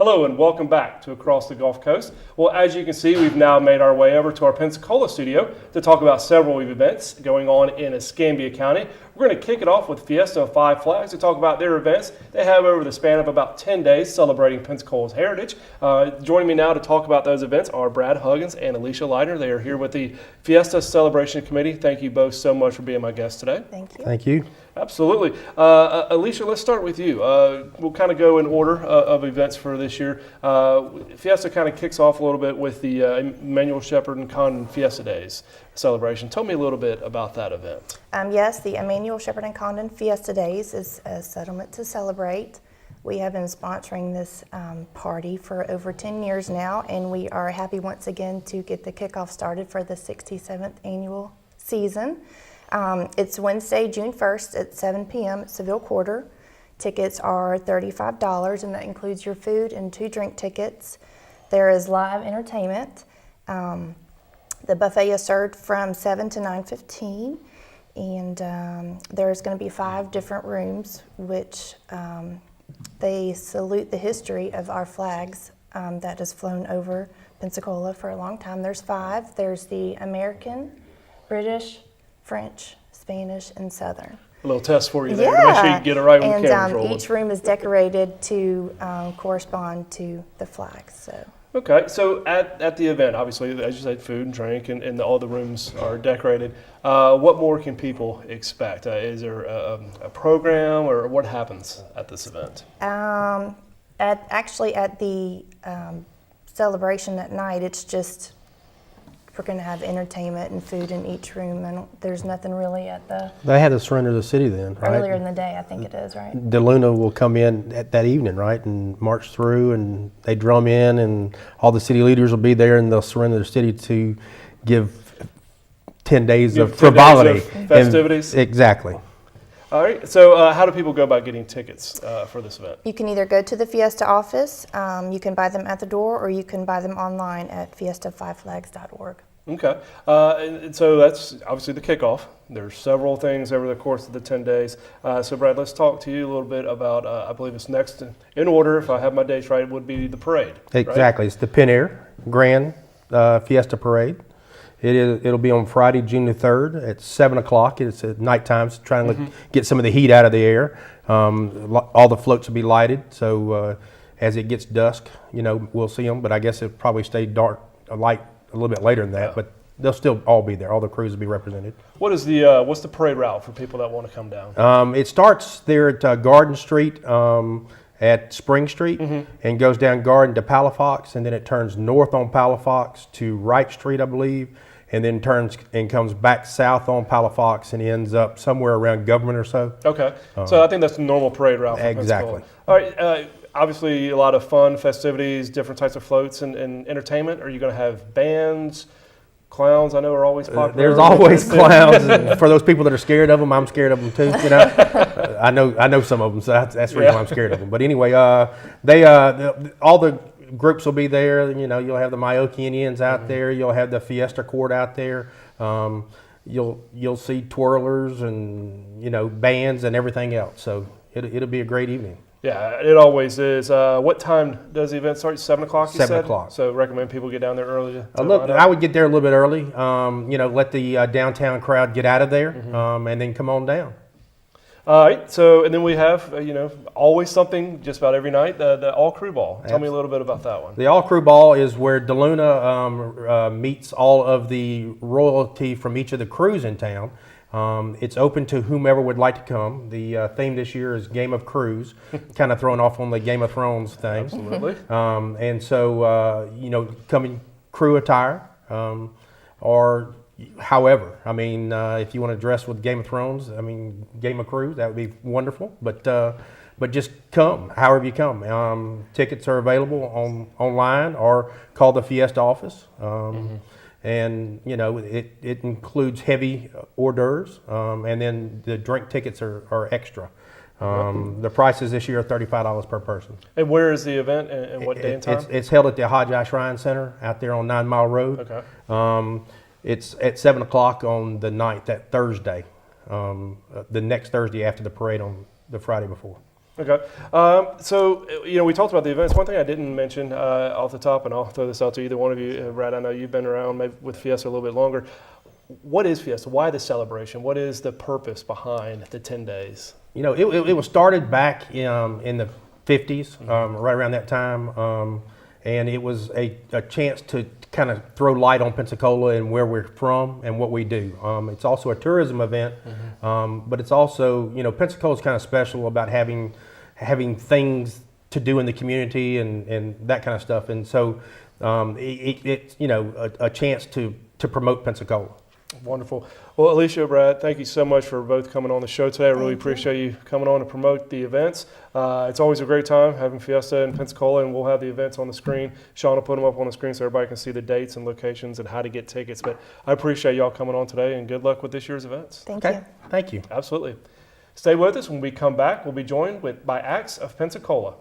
Hello and welcome back to Across the Gulf Coast. Well, as you can see, we've now made our way over to our Pensacola studio to talk about several events going on in Escambia County. We're going to kick it off with Fiesta and Five Flags to talk about their events they have over the span of about 10 days celebrating Pensacola's heritage. Joining me now to talk about those events are Brad Huggins and Alicia Leitner. They are here with the Fiesta Celebration Committee. Thank you both so much for being my guests today. Thank you. Thank you. Absolutely. Alicia, let's start with you. We'll kind of go in order of events for this year. Fiesta kind of kicks off a little bit with the Emmanuel Shepherd and Condon Fiesta Days celebration. Tell me a little bit about that event. Yes, the Emmanuel Shepherd and Condon Fiesta Days is a settlement to celebrate. We have been sponsoring this party for over 10 years now, and we are happy once again to get the kickoff started for the 67th annual season. It's Wednesday, June 1st at 7 p.m. at Seville Quarter. Tickets are $35, and that includes your food and 2 drink tickets. There is live entertainment. The buffet is served from 7 to 9:15, and there's going to be 5 different rooms, which they salute the history of our flags that has flown over Pensacola for a long time. There's 5. There's the American, British, French, Spanish, and Southern. A little test for you there to make sure you get it right when the camera's rolling. Each room is decorated to correspond to the flags. So. Okay, so at the event, obviously, as you said, food and drink, and all the rooms are decorated. What more can people expect? Is there a program, or what happens at this event? At the celebration at night, it's just we're going to have entertainment and food in each room, and there's nothing really at the... They had to surrender the city then, right? Earlier in the day, I think it is, right? DeLuna will come in at that evening, right, and march through, and they drum in, and all the city leaders will be there, and they'll surrender the city to give 10 days of frivolity. 10 days of festivities? Exactly. All right, so how do people go about getting tickets for this event? You can either go to the Fiesta office, you can buy them at the door, or you can buy them online at fiestafiveflags.org. Okay, and so that's obviously the kickoff. There's several things over the course of the 10 days. So Brad, let's talk to you a little bit about, I believe it's next in order, if I have my dates right, would be the parade. Exactly, right? It's the Pen Air Grand Fiesta Parade. It'll be on Friday, June the 3rd at 7 o'clock. It's at nighttime, so trying to get some of the heat out of the air. All the floats will be lighted, so as it gets dusk, we'll see them, but I guess it'll probably stay dark, light a little bit later than that, but they'll still all be there. All the crews will be represented. What's the parade route for people that want to come down? It starts there at Garden Street at Spring Street and goes down Garden to Palafox, and then it turns north on Palafox to Wright Street, I believe, and then turns and comes back south on Palafox and ends up somewhere around Government or so. Okay, so I think that's the normal parade route for exactly. Pensacola. All right, obviously a lot of fun, festivities, different types of floats and entertainment. Are you going to have bands? Clowns, I know, are always popular. There's always clowns. And for those people that are scared of them, I'm scared of them too. I know some of them, so that's the reason why I'm scared of them. But anyway, all the groups will be there. You'll have the Mayoke Indians out there. You'll have the Fiesta Court out there. You'll see twirlers and bands and everything else. So it'll be a great evening. Yeah, it always is. What time does the event start? 7 o'clock, you said? 7 o'clock. So recommend people get down there early? I would get there a little bit early. Let the downtown crowd get out of there and then come on down. All right. So, and then we have, always something just about every night, the all-crew ball. Tell me a little bit about that one. The all-crew ball is where DeLuna meets all of the royalty from each of the crews in town. It's open to whomever would like to come. The theme this year is Game of Crews, kind of throwing off on the Game of Thrones thing. Absolutely. And so, come in crew attire, or however. If you want to dress with Game of Thrones, Game of Crews, that would be wonderful. But just come, however you come. Tickets are available online or call the Fiesta office. And it includes heavy hors d'oeuvres, and then the drink tickets are extra. The prices this year are $35 per person. And where is the event and what day and time? It's held at the Hajj Shrine Center out there on 9 Mile Road. Okay. It's at 7 o'clock on the 9th, that Thursday, the next Thursday after the parade on the Friday before. Okay. So, we talked about the events. One thing I didn't mention off the top, and I'll throw this out to either one of you, Brad, I know you've been around maybe with Fiesta a little bit longer. What is Fiesta? Why the celebration? What is the purpose behind the 10 days? It was started back in the 50s, right around that time. And it was a chance to kind of throw light on Pensacola and where we're from and what we do. It's also a tourism event, but it's also, Pensacola's kind of special about having things to do in the community and that kind of stuff. And so it's, a chance to promote Pensacola. Wonderful. Well, Alicia, Brad, thank you so much for both coming on the show today. I really Thank you. appreciate you coming on to promote the events. It's always a great time having Fiesta in Pensacola, and we'll have the events on the screen. Sean will put them up on the screen so everybody can see the dates and locations and how to get tickets. But I appreciate y'all coming on today, and good luck with this year's events. Thank Okay, you. thank you. Absolutely. Stay with us. When we come back, we'll be joined by acts of Pensacola.